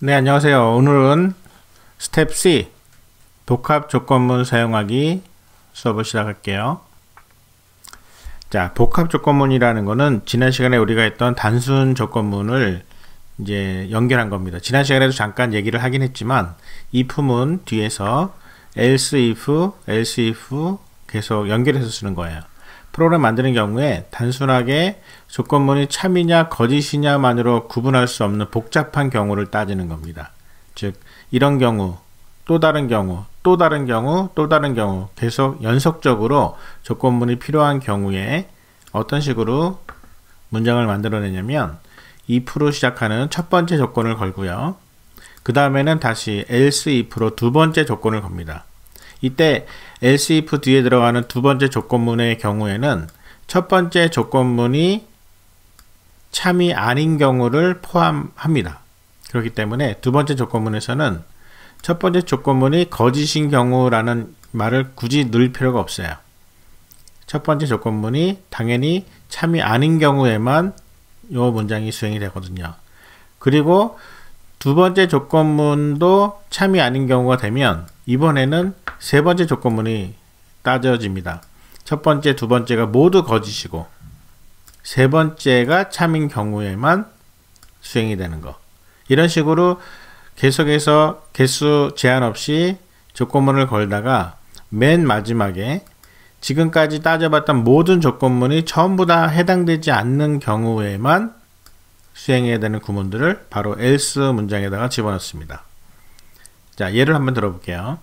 네, 안녕하세요. 오늘은 스텝 C 복합 조건문 사용하기 수업을 시작할게요. 자, 복합 조건문이라는 거는 지난 시간에 우리가 했던 단순 조건문을 이제 연결한 겁니다. 지난 시간에도 잠깐 얘기를 하긴 했지만 if문 뒤에서 else if 계속 연결해서 쓰는 거예요. 프로그램 만드는 경우에 단순하게 조건문이 참이냐 거짓이냐만으로 구분할 수 없는 복잡한 경우를 따지는 겁니다. 즉 이런 경우, 또 다른 경우, 또 다른 경우, 또 다른 경우 계속 연속적으로 조건문이 필요한 경우에 어떤 식으로 문장을 만들어내냐면 if로 시작하는 첫 번째 조건을 걸고요. 그 다음에는 다시 else if로 두 번째 조건을 겁니다. 이때 else if 뒤에 들어가는 두 번째 조건문의 경우에는 첫 번째 조건문이 참이 아닌 경우를 포함합니다. 그렇기 때문에 두 번째 조건문에서는 첫 번째 조건문이 거짓인 경우라는 말을 굳이 넣을 필요가 없어요. 첫 번째 조건문이 당연히 참이 아닌 경우에만 이 문장이 수행이 되거든요. 그리고 두 번째 조건문도 참이 아닌 경우가 되면 이번에는 세 번째 조건문이 따져집니다. 첫 번째, 두 번째가 모두 거짓이고 세 번째가 참인 경우에만 수행이 되는 거. 이런 식으로 계속해서 개수 제한 없이 조건문을 걸다가 맨 마지막에 지금까지 따져봤던 모든 조건문이 전부 다 해당되지 않는 경우에만 수행해야 되는 구문들을 바로 else 문장에다가 집어넣습니다. 자, 예를 한번 들어볼게요.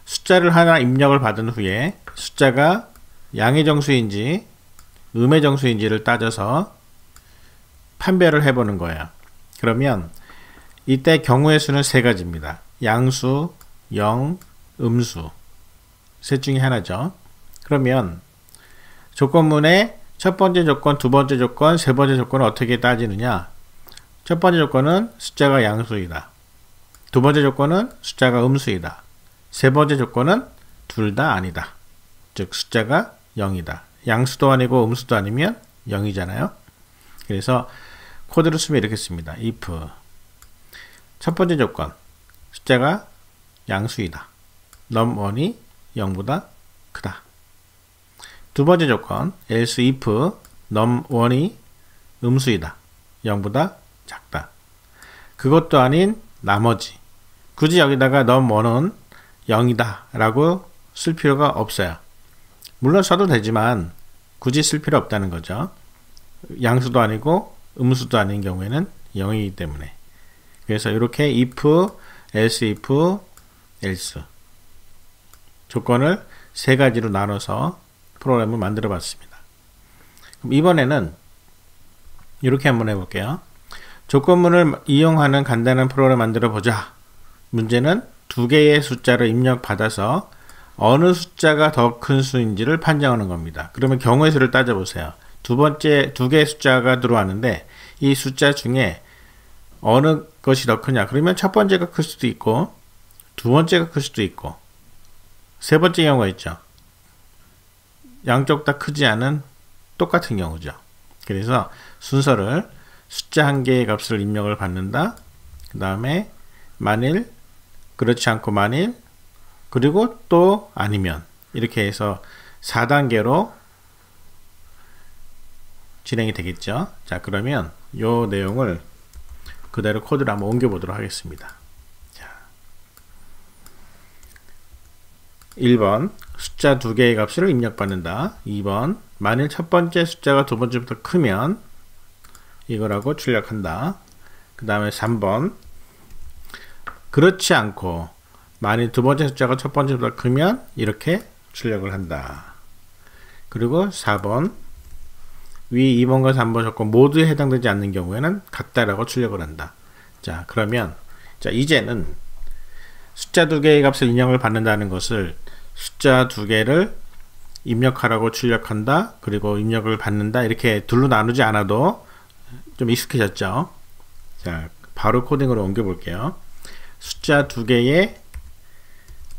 숫자를 하나 입력을 받은 후에 숫자가 양의 정수인지 음의 정수인지를 따져서 판별을 해보는 거예요. 그러면 이때 경우의 수는 세 가지입니다. 양수, 영, 음수. 셋 중에 하나죠. 그러면 조건문의 첫 번째 조건, 두 번째 조건, 세 번째 조건을 어떻게 따지느냐? 첫 번째 조건은 숫자가 양수이다. 두 번째 조건은 숫자가 음수이다. 세 번째 조건은 둘 다 아니다. 즉 숫자가 0이다. 양수도 아니고 음수도 아니면 0이잖아요. 그래서 코드를 쓰면 이렇게 씁니다. if 첫 번째 조건 숫자가 양수이다. num1이 0보다 크다. 두 번째 조건 else if num1이 음수이다. 0보다 작다. 그것도 아닌 나머지 굳이 여기다가 num1은 0이다 라고 쓸 필요가 없어요. 물론 써도 되지만 굳이 쓸 필요 없다는 거죠. 양수도 아니고 음수도 아닌 경우에는 0이기 때문에. 그래서 이렇게 if, else if, else 조건을 세 가지로 나눠서 프로그램을 만들어 봤습니다. 그럼 이번에는 이렇게 한번 해볼게요. 조건문을 이용하는 간단한 프로그램을 만들어 보자. 문제는 두 개의 숫자를 입력받아서 어느 숫자가 더 큰 수인지를 판정하는 겁니다. 그러면 경우의 수를 따져보세요. 두 개의 숫자가 들어왔는데 이 숫자 중에 어느 것이 더 크냐? 그러면 첫 번째가 클 수도 있고 두 번째가 클 수도 있고 세 번째 경우가 있죠. 양쪽 다 크지 않은 똑같은 경우죠. 그래서 순서를 숫자 한 개의 값을 입력을 받는다. 그 다음에 만일, 그렇지 않고 만일, 그리고 또 아니면 이렇게 해서 4단계로 진행이 되겠죠. 자, 그러면 이 내용을 그대로 코드를 한번 옮겨 보도록 하겠습니다. 자, 1번 숫자 두 개의 값을 입력받는다. 2번 만일 첫 번째 숫자가 두 번째보다 크면 이거라고 출력한다. 그 다음에 3번 그렇지 않고 만일 두 번째 숫자가 첫 번째보다 크면 이렇게 출력을 한다. 그리고 4번 위 2번과 3번 조건 모두에 해당되지 않는 경우에는 같다라고 출력을 한다. 자, 그러면 자 이제는 숫자 두 개의 값을 입력을 받는다는 것을 숫자 두 개를 입력하라고 출력한다. 그리고 입력을 받는다. 이렇게 둘로 나누지 않아도 좀 익숙해졌죠. 자, 바로 코딩으로 옮겨 볼게요. 숫자 두 개의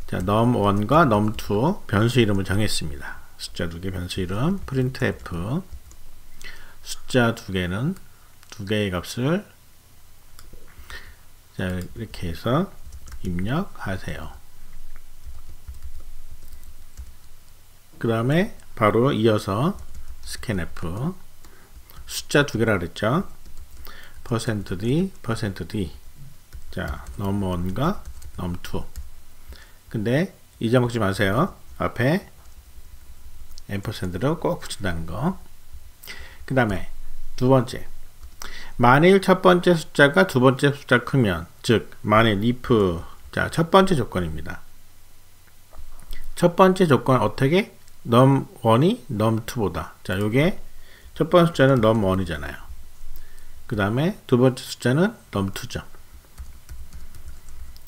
자, num1과 num2 변수 이름을 정했습니다. 숫자 두 개 변수 이름 printf 숫자 두 개는 두 개의 값을 자, 이렇게 해서 입력하세요. 그 다음에 바로 이어서 scanf 숫자 두 개라 그랬죠. %d, %d. 자, num1과 num2. 근데 잊어먹지 마세요. 앞에 앰퍼샌드를 꼭 붙인다는 거. 그 다음에 두 번째, 만일 첫 번째 숫자가 두 번째 숫자 크면, 즉 만일 if, 자, 첫 번째 조건입니다. 첫 번째 조건 어떻게? num1이 num2보다. 자, 요게 첫 번째 숫자는 num1이잖아요. 그 다음에 두 번째 숫자는 num2죠.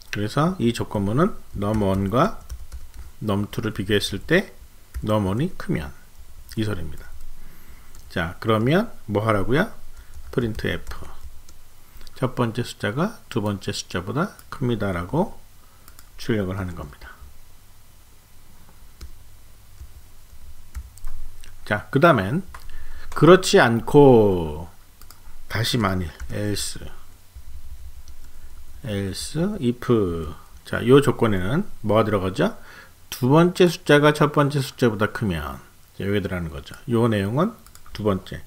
그래서 이 조건문은 num1과 num2를 비교했을 때 num1이 크면 이 소리입니다. 자, 그러면 뭐 하라고요? printf 첫 번째 숫자가 두 번째 숫자보다 큽니다 라고 출력을 하는 겁니다. 자, 그 다음엔 그렇지 않고 다시 만일 else if, 자, 이 조건에는 뭐가 들어가죠? 두 번째 숫자가 첫 번째 숫자보다 크면, 여기 들어가는 거죠. 이 내용은 두 번째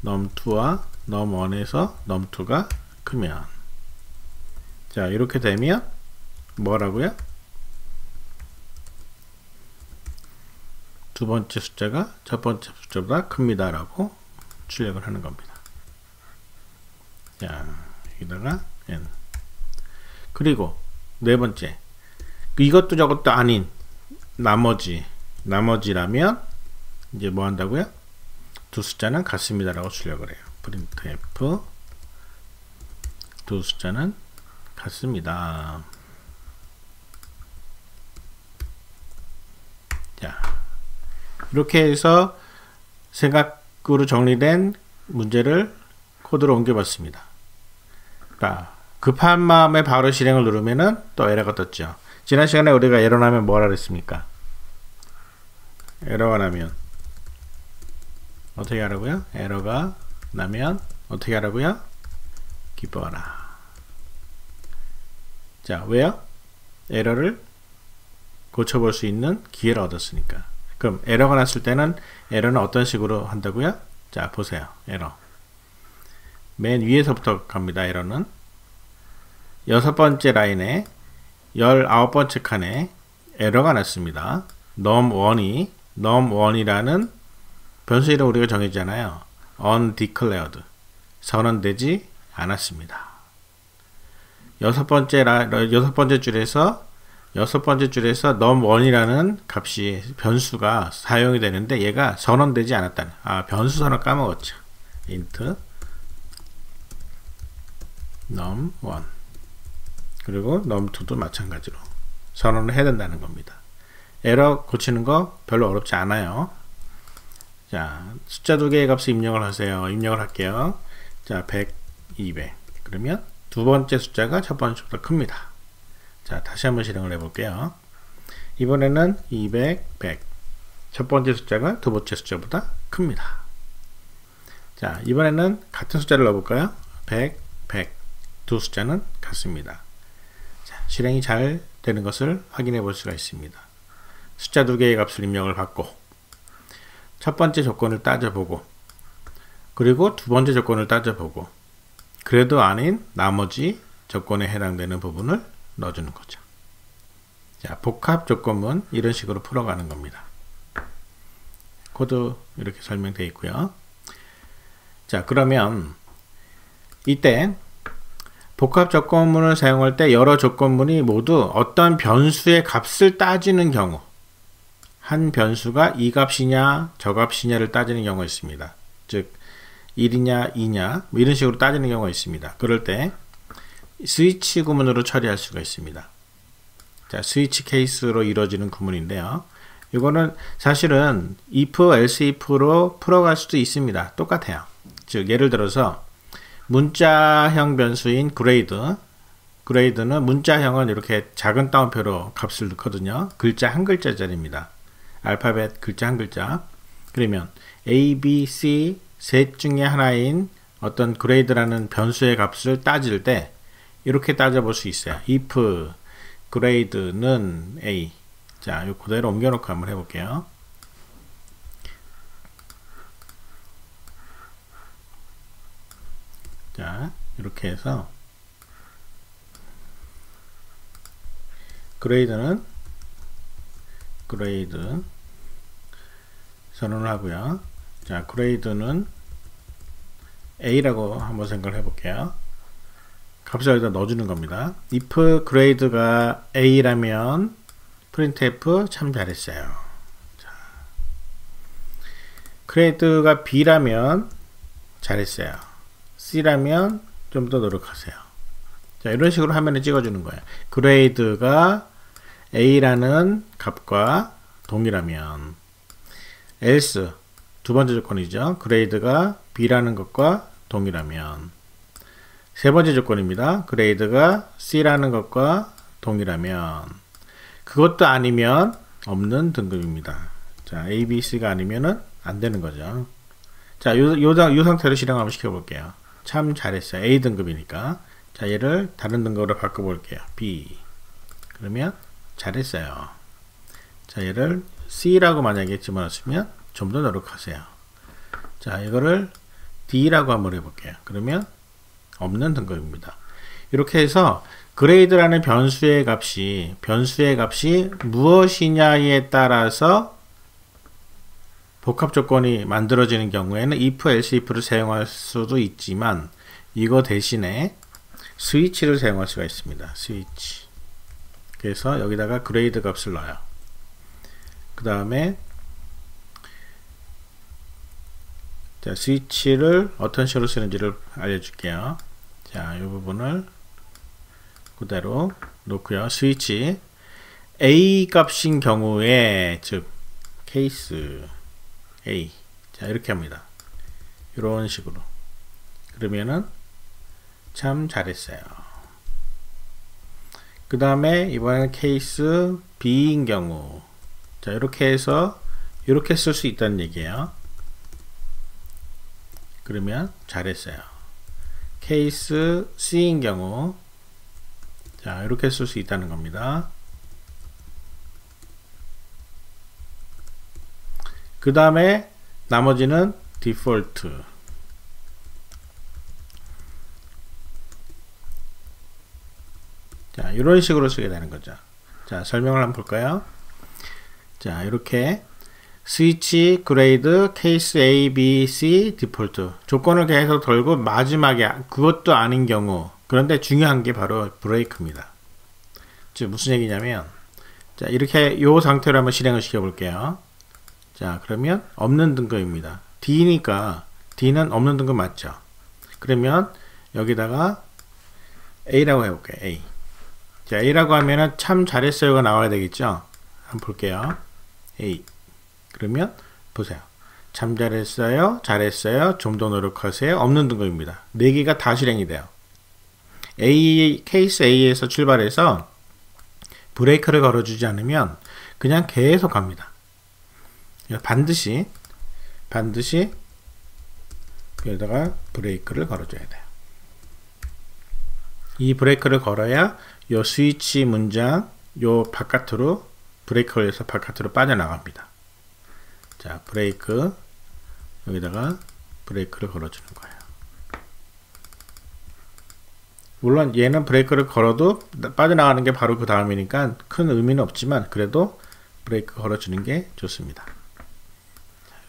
num2와 num1에서 num2가 크면, 자, 이렇게 되면 뭐라고요? 두 번째 숫자가 첫 번째 숫자보다 큽니다 라고 출력을 하는 겁니다. 자, 여기다가 n. 그리고 네 번째, 이것도 저것도 아닌 나머지라면 이제 뭐 한다고요? 두 숫자는 같습니다 라고 출력을 해요. printf 두 숫자는 같습니다. 자, 이렇게 해서 생각으로 정리된 문제를 코드로 옮겨봤습니다. 자, 급한 마음에 바로 실행을 누르면은 또 에러가 떴죠. 지난 시간에 우리가 에러 나면 뭐라 그랬습니까? 에러가 나면 어떻게 하라고요? 에러가 나면 어떻게 하라고요? 기뻐하라. 자, 왜요? 에러를 고쳐볼 수 있는 기회를 얻었으니까. 그럼 에러가 났을 때는 에러는 어떤 식으로 한다고요? 자, 보세요. 에러. 맨 위에서부터 갑니다. 에러는. 여섯 번째 라인에 19번째 칸에 에러가 났습니다. num1이라는 변수 이름 우리가 정했잖아요. undeclared. 선언되지 않았습니다. 여섯 번째 줄에서 num1이라는 값이 변수가 사용이 되는데 얘가 선언되지 않았다는, 변수 선언 까먹었죠. int num1 그리고 num2도 마찬가지로 선언을 해야 된다는 겁니다. 에러 고치는 거 별로 어렵지 않아요. 자, 숫자 두 개의 값을 입력을 하세요. 입력을 할게요. 자, 100, 200. 그러면 두 번째 숫자가 첫 번째보다 큽니다. 자, 다시 한번 실행을 해볼게요. 이번에는 200, 100. 첫 번째 숫자가 두 번째 숫자보다 큽니다. 자, 이번에는 같은 숫자를 넣어볼까요? 100, 100. 두 숫자는 같습니다. 자, 실행이 잘 되는 것을 확인해 볼 수가 있습니다. 숫자 두 개의 값을 입력을 받고, 첫 번째 조건을 따져보고, 그리고 두 번째 조건을 따져보고, 그래도 아닌 나머지 조건에 해당되는 부분을 넣어주는 거죠. 자, 복합 조건문 이런 식으로 풀어가는 겁니다. 코드 이렇게 설명되어 있고요. 자, 그러면 이때 복합 조건문을 사용할 때 여러 조건문이 모두 어떤 변수의 값을 따지는 경우, 한 변수가 이 값이냐 저 값이냐를 따지는 경우가 있습니다. 즉 1이냐 2냐 뭐 이런 식으로 따지는 경우가 있습니다. 그럴 때 스위치 구문으로 처리할 수가 있습니다. 자, 스위치 케이스로 이루어지는 구문인데요. 이거는 사실은 if, else if로 풀어갈 수도 있습니다. 똑같아요. 즉 예를 들어서 문자형 변수인 그레이드는 문자형은 이렇게 작은 따옴표로 값을 넣거든요. 글자 한 글자짜리입니다. 알파벳 글자 한 글자. 그러면 A, B, C 셋 중에 하나인 어떤 그레이드라는 변수의 값을 따질 때 이렇게 따져볼 수 있어요. if grade는 A. 자, 이 그대로 옮겨놓고 한번 해볼게요. 자, 이렇게 해서 grade는 grade 선언을 하고요. 자, grade는 A라고 한번 생각을 해볼게요. 값을 여기다 넣어주는 겁니다. if grade가 A라면 printf 참 잘했어요. 자, grade가 B라면 잘했어요. C라면 좀 더 노력하세요. 자, 이런 식으로 화면에 찍어주는 거예요. grade가 A라는 값과 동일하면 else 두 번째 조건이죠. grade가 B라는 것과 동일하면 세 번째 조건입니다. grade가 C라는 것과 동일하면 그것도 아니면 없는 등급입니다. 자, A, B, C가 아니면은 안 되는 거죠. 자, 요 상태로 실행 한번 시켜볼게요. 참 잘했어요. A 등급이니까. 자, 얘를 다른 등급으로 바꿔볼게요. B. 그러면 잘했어요. 자, 얘를 C라고 만약에 집어넣으면 좀 더 노력하세요. 자, 이거를 D라고 한번 해볼게요. 그러면 없는 등급입니다. 이렇게 해서 grade라는 변수의 값이 무엇이냐에 따라서 복합 조건이 만들어지는 경우에는 if, else, if를 사용할 수도 있지만 이거 대신에 스위치를 사용할 수가 있습니다. 스위치. 그래서 여기다가 grade 값을 넣어요. 그 다음에 자, 스위치를 어떤 식으로 쓰는지를 알려줄게요. 자, 이 부분을 그대로 놓고요. 스위치 A 값인 경우에 즉 케이스 A. 자, 이렇게 합니다. 이런 식으로. 그러면은 참 잘했어요. 그 다음에 이번에는 케이스 B인 경우. 자, 이렇게 해서 이렇게 쓸 수 있다는 얘기예요. 그러면 잘했어요. 케이스 C인 경우. 자, 이렇게 쓸 수 있다는 겁니다. 그 다음에 나머지는 디폴트. 자, 이런 식으로 쓰게 되는 거죠. 자, 설명을 한번 볼까요? 자, 이렇게 스위치, 그레이드, 케이스 A, B, C, 디폴트 조건을 계속 돌고 마지막에 그것도 아닌 경우 그런데 중요한 게 바로 브레이크입니다. 즉 무슨 얘기냐면 자, 이렇게 요 상태로 한번 실행을 시켜 볼게요. 자, 그러면 없는 등급입니다. D니까 D는 없는 등급 맞죠? 그러면 여기다가 A라고 해볼게요. A. 자, A라고 하면은 참 잘했어요가 나와야 되겠죠? 한번 볼게요. A. 그러면 보세요. 참 잘했어요. 잘했어요. 좀 더 노력하세요. 없는 등급입니다. 4개가 다 실행이 돼요. 케이스 A에서 출발해서 브레이크를 걸어주지 않으면 그냥 계속 갑니다. 반드시 여기다가 브레이크를 걸어줘야 돼요. 이 브레이크를 걸어야 요 스위치 문장 요 바깥으로 브레이크 걸려서 바깥으로 빠져나갑니다. 자, 브레이크 여기다가 브레이크를 걸어주는 거예요. 물론 얘는 브레이크를 걸어도 빠져나가는 게 바로 그 다음이니까 큰 의미는 없지만 그래도 브레이크 걸어주는 게 좋습니다.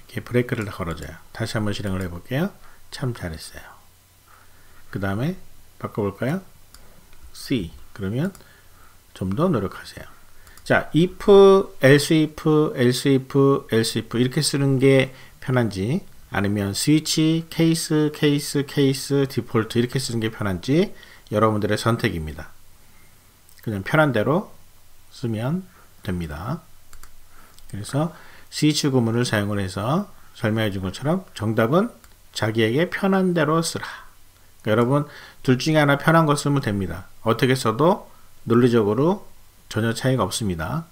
이렇게 브레이크를 다 걸어줘요. 다시 한번 실행을 해볼게요. 참 잘했어요. 그 다음에 바꿔볼까요? C. 그러면 좀 더 노력하세요. 자, if, else if, else if, else if 이렇게 쓰는 게 편한지 아니면 스위치, 케이스, 디폴트 이렇게 쓰는 게 편한지 여러분들의 선택입니다. 그냥 편한 대로 쓰면 됩니다. 그래서 스위치 구문을 사용을 해서 설명해 준 것처럼 정답은 자기에게 편한 대로 쓰라. 그러니까 여러분 둘 중에 하나 편한 거 쓰면 됩니다. 어떻게 써도 논리적으로 전혀 차이가 없습니다.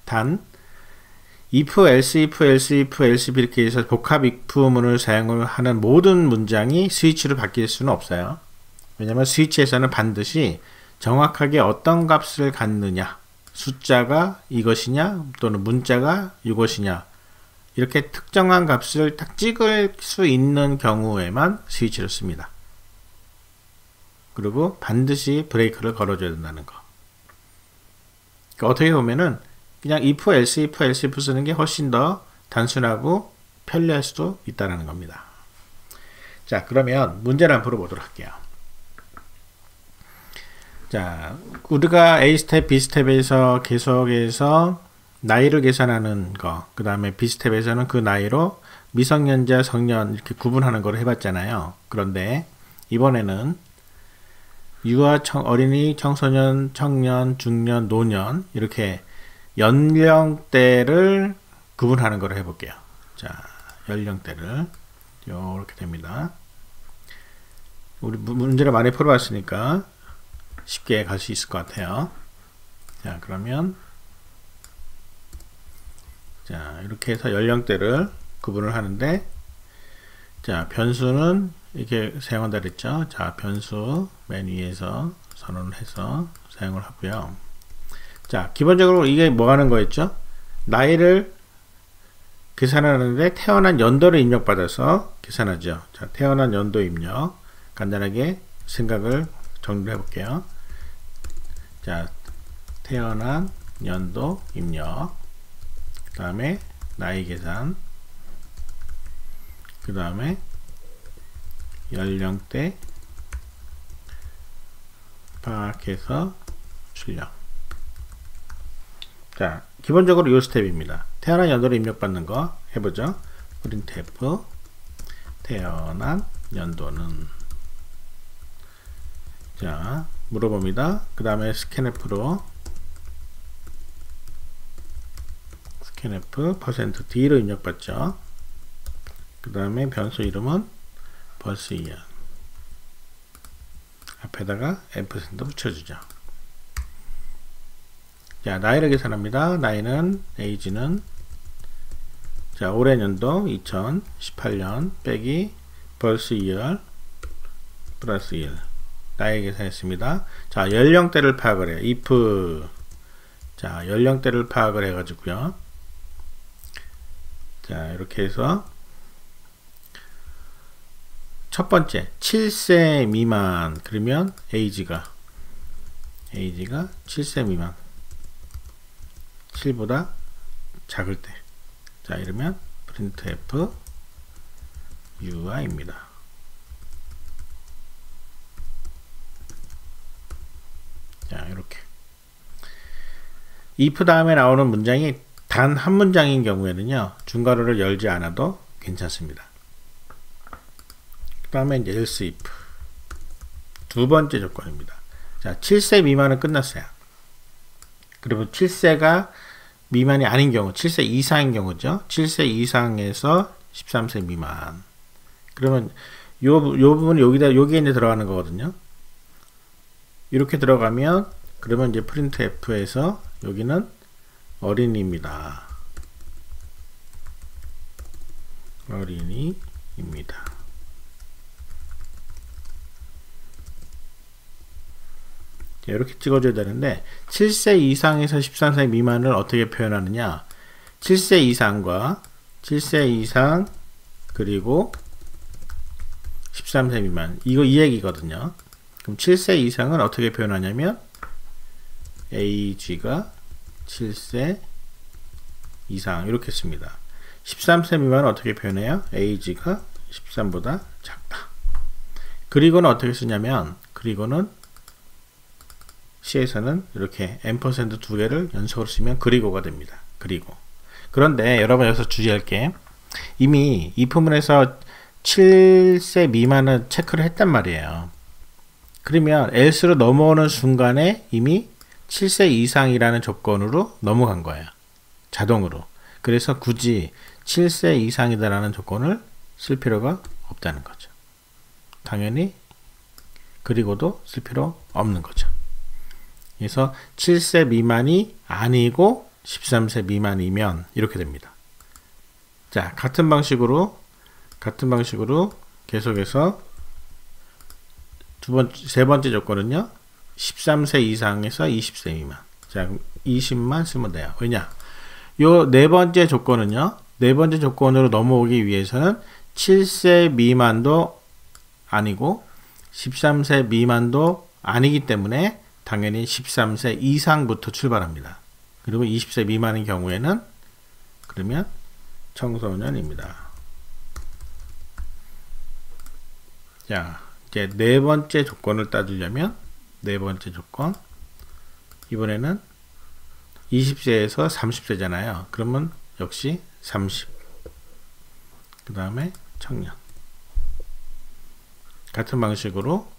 단 if, else if, else if, else if 이렇게 해서 복합 if문을 사용을 하는 모든 문장이 스위치로 바뀔 수는 없어요. 왜냐하면 스위치에서는 반드시 정확하게 어떤 값을 갖느냐, 숫자가 이것이냐 또는 문자가 이것이냐, 이렇게 특정한 값을 딱 찍을 수 있는 경우에만 스위치를 씁니다. 그리고 반드시 브레이크를 걸어줘야 된다는 거. 그러니까 어떻게 보면은 그냥 if, else, if, else, if 쓰는 게 훨씬 더 단순하고 편리할 수도 있다는 겁니다. 자, 그러면 문제를 한번 풀어보도록 할게요. 자, 우리가 A 스텝, B 스텝에서 계속해서 나이를 계산하는 거, 그 다음에 B 스텝에서는 그 나이로 미성년자, 성년 이렇게 구분하는 걸 해봤잖아요. 그런데 이번에는 유아, 어린이, 청소년, 청년, 중년, 노년 이렇게 연령대를 구분하는 걸 해볼게요. 자, 연령대를 이렇게 됩니다. 우리 문제를 많이 풀어봤으니까 쉽게 갈 수 있을 것 같아요. 자, 그러면 자, 이렇게 해서 연령대를 구분을 하는데, 자, 변수는 이렇게 사용한다 그랬죠. 자, 변수 맨 위에서 선언을 해서 사용을 하고요. 자, 기본적으로 이게 뭐 하는 거였죠? 나이를 계산하는데 태어난 연도를 입력받아서 계산하죠. 자, 태어난 연도 입력 간단하게 생각을 정리해 볼게요. 자, 태어난 연도 입력, 그 다음에 나이 계산, 그 다음에 연령대 파악해서 출력. 자, 기본적으로 이 스텝입니다. 태어난 연도를 입력받는 거 해보죠. printf 태어난 연도는, 자, 물어봅니다. 그 다음에 scanf로 scanf %d로 입력받죠. 그 다음에 변수 이름은 birth year, 앞에다가 %, 붙여주죠. 자, 나이를 계산합니다. 나이는 age는, 자, 올해 연도 2018년 빼기 birth year 플러스 1, 나이 계산했습니다. 자, 연령대를 파악을 해요. if, 자, 연령대를 파악을 해가지고요. 자, 이렇게 해서 첫 번째 7세 미만, 그러면 age가 7세 미만, 7보다 작을 때, 자, 이러면 printf ui입니다. 자, 이렇게 if 다음에 나오는 문장이 단 한 문장인 경우에는요, 중괄호를 열지 않아도 괜찮습니다. 그 다음에 이제 else if 두 번째 조건입니다. 자, 7세 미만은 끝났어요. 그리고 7세가 미만이 아닌 경우, 7세 이상인 경우죠. 7세 이상에서 13세 미만. 그러면 요 부분이 여기에 이제 들어가는 거거든요. 이렇게 들어가면, 그러면 이제 printf에서 여기는 어린이입니다. 어린이입니다. 이렇게 찍어줘야 되는데, 7세 이상에서 13세 미만을 어떻게 표현하느냐, 7세 이상과 7세 이상 그리고 13세 미만, 이거 이 얘기거든요. 그럼 7세 이상은 어떻게 표현하냐면 age가 7세 이상 이렇게 씁니다. 13세 미만은 어떻게 표현해요? age가 13보다 작다. 그리고는 어떻게 쓰냐면, 그리고는 C에서는 이렇게 앰퍼센드 두 개를 연속으로 쓰면 그리고가 됩니다. 그리고. 그런데 여러분 여기서 주의할 게, 이미 이 부분에서 7세 미만은 체크를 했단 말이에요. 그러면 else로 넘어오는 순간에 이미 7세 이상이라는 조건으로 넘어간 거예요. 자동으로. 그래서 굳이 7세 이상이다라는 조건을 쓸 필요가 없다는 거죠. 당연히 그리고도 쓸 필요 없는 거죠. 그래서 7세 미만이 아니고 13세 미만이면 이렇게 됩니다. 자, 같은 방식으로 계속해서 세 번째 조건은요. 13세 이상에서 20세 미만. 자, 20만 쓰면 돼요. 왜냐? 요 네 번째 조건은요. 네 번째 조건으로 넘어오기 위해서는 7세 미만도 아니고 13세 미만도 아니기 때문에 당연히 13세 이상부터 출발합니다. 그리고 20세 미만인 경우에는 그러면 청소년입니다. 자, 이제 네 번째 조건을 따지려면 네 번째 조건 이번에는 20세에서 30세잖아요. 그러면 역시 30. 그 다음에 청년. 같은 방식으로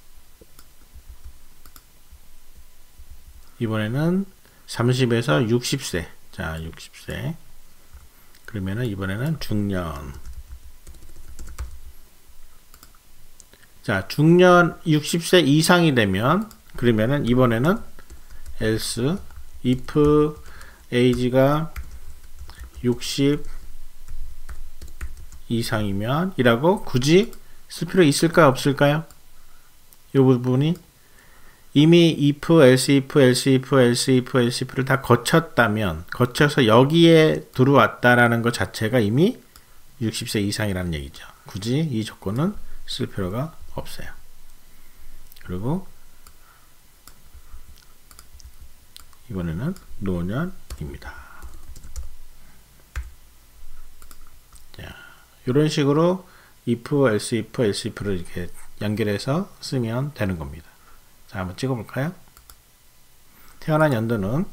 이번에는 30에서 60세. 자, 60세. 그러면은 이번에는 중년. 자, 중년 60세 이상이 되면 그러면은 이번에는 else if age가 60 이상이면 이라고 굳이 쓸 필요 있을까요? 없을까요? 이 부분이 이미 if, else if, else if, else if, else if를 다 거쳤다면 거쳐서 여기에 들어왔다라는 것 자체가 이미 60세 이상이라는 얘기죠. 굳이 이 조건은 쓸 필요가 없어요. 그리고 이번에는 노년입니다. 자, 이런 식으로 if, else if, else if를 이렇게 연결해서 쓰면 되는 겁니다. 자, 한번 찍어볼까요? 태어난 연도는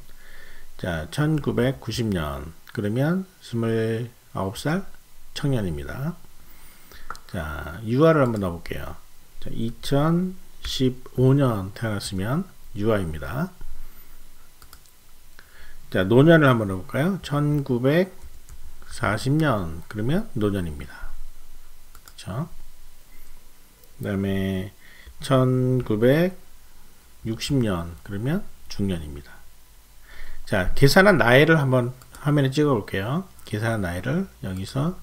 자 1990년 그러면 29살 청년입니다. 자, 유아를 한번 넣어볼게요. 자, 2015년 태어났으면 유아입니다. 자, 노년을 한번 넣어볼까요? 1940년 그러면 노년입니다. 그렇죠? 그 다음에 1960년 그러면 중년입니다. 자, 계산한 나이를 한번 화면에 찍어 볼게요. 계산한 나이를 여기서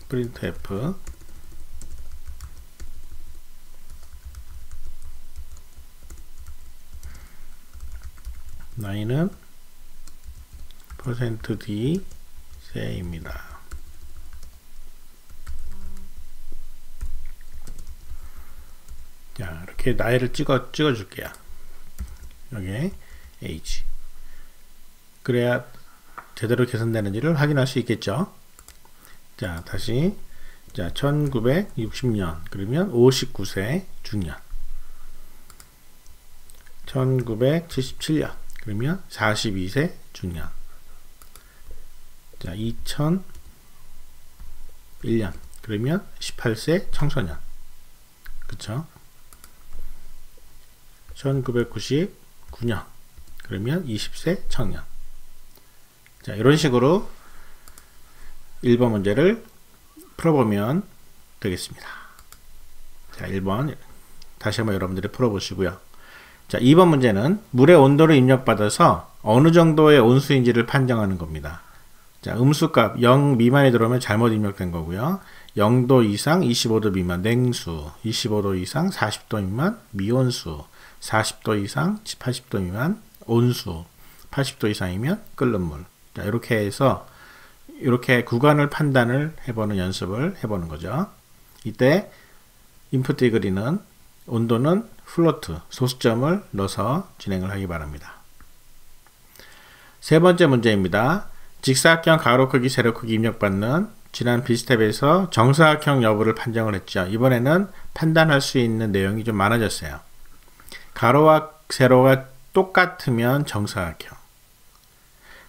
printf 나이는 %d 세입니다. 자, 이렇게 나이를 찍어 줄게요. 여기에 age. 그래야 제대로 계산되는지를 확인할 수 있겠죠. 자, 다시. 자, 1960년. 그러면 59세 중년. 1977년. 그러면 42세 중년. 자, 2001년. 그러면 18세 청소년. 그쵸? 1999년. 그러면 20세 청년. 자, 이런 식으로 1번 문제를 풀어보면 되겠습니다. 자, 1번 다시 한번 여러분들이 풀어보시고요. 자, 2번 문제는 물의 온도를 입력받아서 어느 정도의 온수인지를 판정하는 겁니다. 자, 음수값 0 미만이 들어오면 잘못 입력된 거고요. 0도 이상 25도 미만 냉수, 25도 이상 40도 미만 미온수, 40도 이상 80도 미만 온수, 80도 이상이면 끓는 물. 자, 이렇게 해서 이렇게 구간을 판단을 해보는 연습을 해보는 거죠. 이때 인풋 그리는 온도는 플로트, 소수점을 넣어서 진행을 하기 바랍니다. 세 번째 문제입니다. 직사각형 가로 크기, 세로 크기 입력받는 지난 비스텝에서 정사각형 여부를 판정을 했죠. 이번에는 판단할 수 있는 내용이 좀 많아졌어요. 가로와 세로가 똑같으면 정사각형.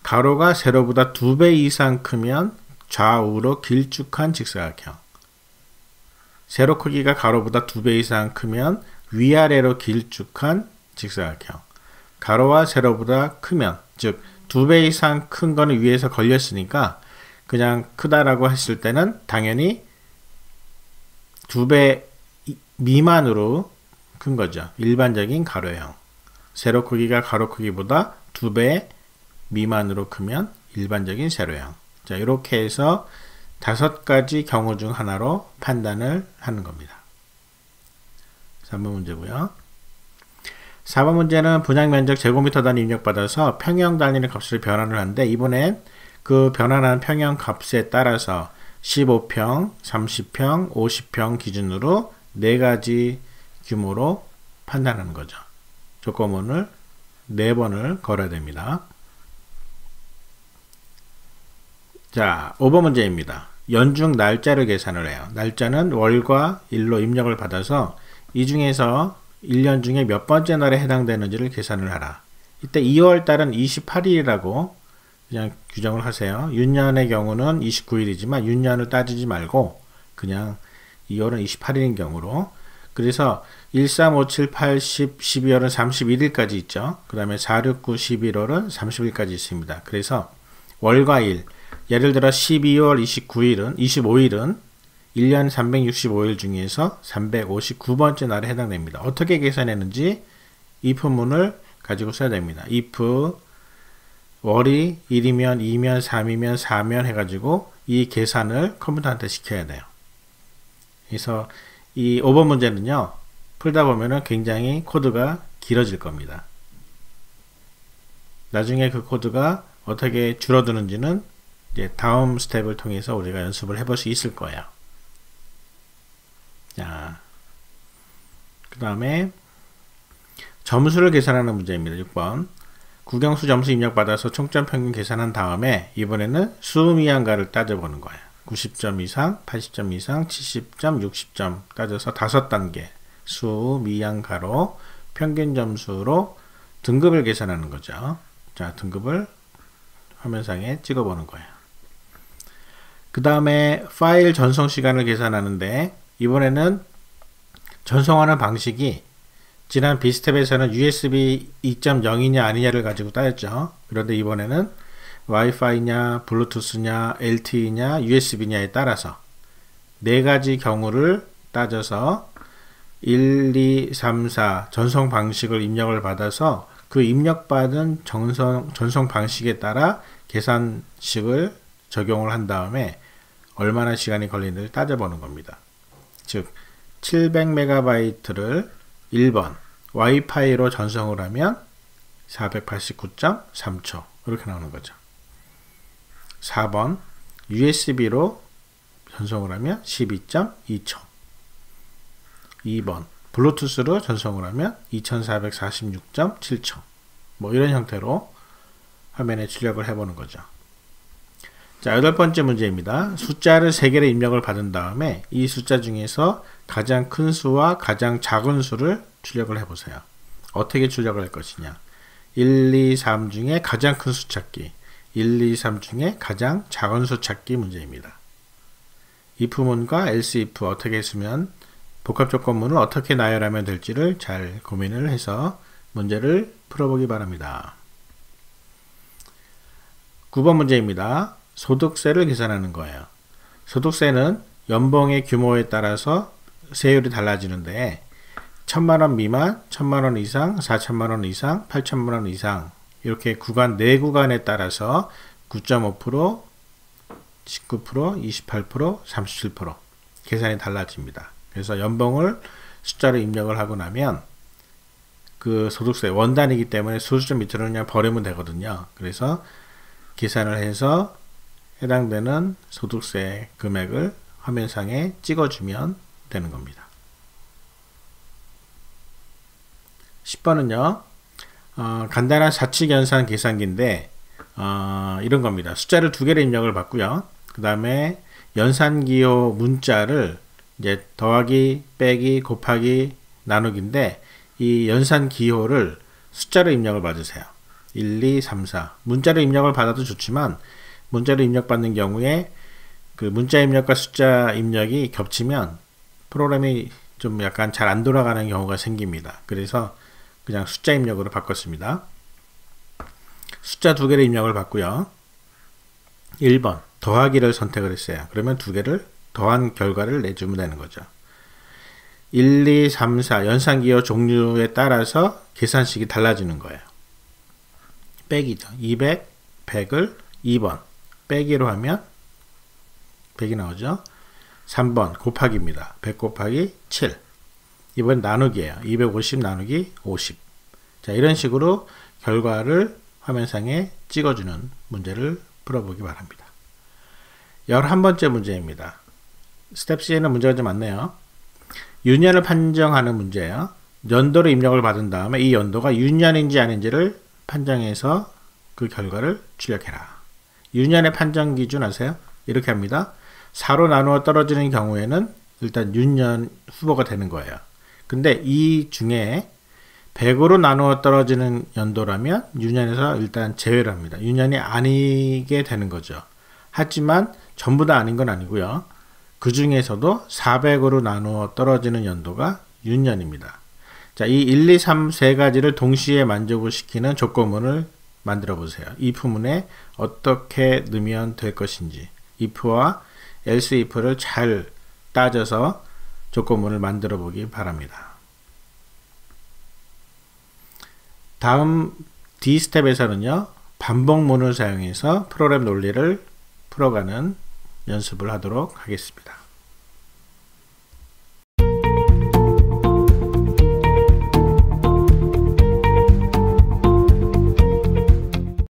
가로가 세로보다 2배 이상 크면 좌우로 길쭉한 직사각형. 세로 크기가 가로보다 2배 이상 크면 위아래로 길쭉한 직사각형. 가로와 세로보다 크면, 즉 2배 이상 큰 거는 위에서 걸렸으니까 그냥 크다라고 했을 때는 당연히 2배 미만으로 큰 거죠. 일반적인 가로형. 세로 크기가 가로 크기보다 2배 미만으로 크면 일반적인 세로형. 자, 이렇게 해서 5가지 경우 중 하나로 판단을 하는 겁니다. 3번 문제고요. 4번 문제는 분양면적 제곱미터 단위 입력받아서 평형 단위의 값을 변환을 하는데 이번엔 그 변환한 평형 값에 따라서 15평, 30평, 50평 기준으로 4가지 규모로 판단하는 거죠. 조건문을 4번을 걸어야 됩니다. 자, 5번 문제입니다. 연중 날짜를 계산을 해요. 날짜는 월과 일로 입력을 받아서 이 중에서 1년 중에 몇 번째 날에 해당되는지를 계산을 하라. 이때 2월 달은 28일이라고 그냥 규정을 하세요. 윤년의 경우는 29일이지만 윤년을 따지지 말고 그냥 2월은 28일인 경우로. 그래서 1, 3, 5, 7, 8, 10, 12월은 31일까지 있죠. 그 다음에 4, 6, 9, 11월은 30일까지 있습니다. 그래서 월과 일, 예를 들어 12월 25일은 1년 365일 중에서 359번째 날에 해당됩니다. 어떻게 계산했는지 if문을 가지고 써야 됩니다. if 월이 1이면 2면 3이면 4면 해가지고 이 계산을 컴퓨터한테 시켜야 돼요. 그래서 이 5번 문제는요, 풀다 보면은 굉장히 코드가 길어질 겁니다. 나중에 그 코드가 어떻게 줄어드는지는 이제 다음 스텝을 통해서 우리가 연습을 해볼 수 있을 거예요. 자, 그 다음에 점수를 계산하는 문제입니다. 6번. 국영수 점수 입력받아서 총점 평균 계산한 다음에 이번에는 수미양가를 따져보는 거예요. 90점 이상, 80점 이상, 70점, 60점 따져서 5단계 수미양가로 평균 점수로 등급을 계산하는 거죠. 자, 등급을 화면상에 찍어보는 거예요. 그 다음에 파일 전송 시간을 계산하는데 이번에는 전송하는 방식이 지난 B스텝에서는 USB 2.0이냐 아니냐를 가지고 따졌죠. 그런데 이번에는 와이파이냐, 블루투스냐, LTE냐, USB냐에 따라서 4가지 경우를 따져서 1, 2, 3, 4 전송 방식을 입력을 받아서 그 입력받은 전송 방식에 따라 계산식을 적용을 한 다음에 얼마나 시간이 걸리는지를 따져보는 겁니다. 즉 700MB를 1번 와이파이로 전송을 하면 489.3초 이렇게 나오는 거죠. 4번 USB로 전송을 하면 12.2초 2번 블루투스로 전송을 하면 2446.7초 뭐 이런 형태로 화면에 출력을 해보는 거죠. 자, 8번째 문제입니다. 숫자를 3개를 입력을 받은 다음에 이 숫자 중에서 가장 큰 수와 가장 작은 수를 출력을 해보세요. 어떻게 출력을 할 것이냐. 1, 2, 3 중에 가장 큰 수 찾기, 1, 2, 3 중에 가장 작은 수 찾기 문제입니다. if문과 else if 어떻게 쓰면 복합조건문을 어떻게 나열하면 될지를 잘 고민을 해서 문제를 풀어보기 바랍니다. 9번 문제입니다. 소득세를 계산하는 거예요. 소득세는 연봉의 규모에 따라서 세율이 달라지는데 1000만원 미만, 1000만원 이상, 4000만원 이상, 8000만원 이상 이렇게 구간 4구간에 따라서 9.5%, 19%, 28%, 37% 계산이 달라집니다. 그래서 연봉을 숫자로 입력을 하고 나면 그 소득세 원단이기 때문에 수준 밑으로 그냥 버리면 되거든요. 그래서 계산을 해서 해당되는 소득세 금액을 화면상에 찍어주면 되는 겁니다. 10번은요. 간단한 사칙연산 계산기인데 이런 겁니다. 숫자를 2개를 입력을 받고요. 그 다음에 연산기호 문자를 이제 더하기, 빼기, 곱하기, 나누기인데 이 연산기호를 숫자로 입력을 받으세요. 1, 2, 3, 4 문자로 입력을 받아도 좋지만 문자로 입력받는 경우에 그 문자 입력과 숫자 입력이 겹치면 프로그램이 좀 약간 잘 안 돌아가는 경우가 생깁니다. 그래서 그냥 숫자 입력으로 바꿨습니다. 숫자 2개를 입력을 받고요. 1번 더하기를 선택을 했어요. 그러면 2개를 더한 결과를 내주면 되는 거죠. 1, 2, 3, 4 연산기호 종류에 따라서 계산식이 달라지는 거예요. 빼기죠. 200, 100을 2번 빼기로 하면 100이 나오죠. 3번 곱하기입니다. 100 곱하기 7 이번 나누기예요. 250 나누기 50. 자, 이런 식으로 결과를 화면상에 찍어주는 문제를 풀어보기 바랍니다. 11번째 문제입니다. 스텝 C에는 문제가 좀 많네요. 유년을 판정하는 문제예요. 연도로 입력을 받은 다음에 이 연도가 유년인지 아닌지를 판정해서 그 결과를 출력해라. 유년의 판정 기준 아세요? 이렇게 합니다. 4로 나누어 떨어지는 경우에는 일단 유년 후보가 되는 거예요. 근데 이 중에 100으로 나누어 떨어지는 연도라면 유년에서 일단 제외를 합니다. 유년이 아니게 되는 거죠. 하지만 전부 다 아닌 건 아니고요. 그 중에서도 400으로 나누어 떨어지는 연도가 유년입니다. 자, 이 1, 2, 3 세 가지를 동시에 만족을 시키는 조건문을 만들어 보세요. if문에 어떻게 넣으면 될 것인지 if와 else if를 잘 따져서 조건문을 만들어 보기 바랍니다. 다음 D 스텝에서는요, 반복문을 사용해서 프로그램 논리를 풀어가는 연습을 하도록 하겠습니다.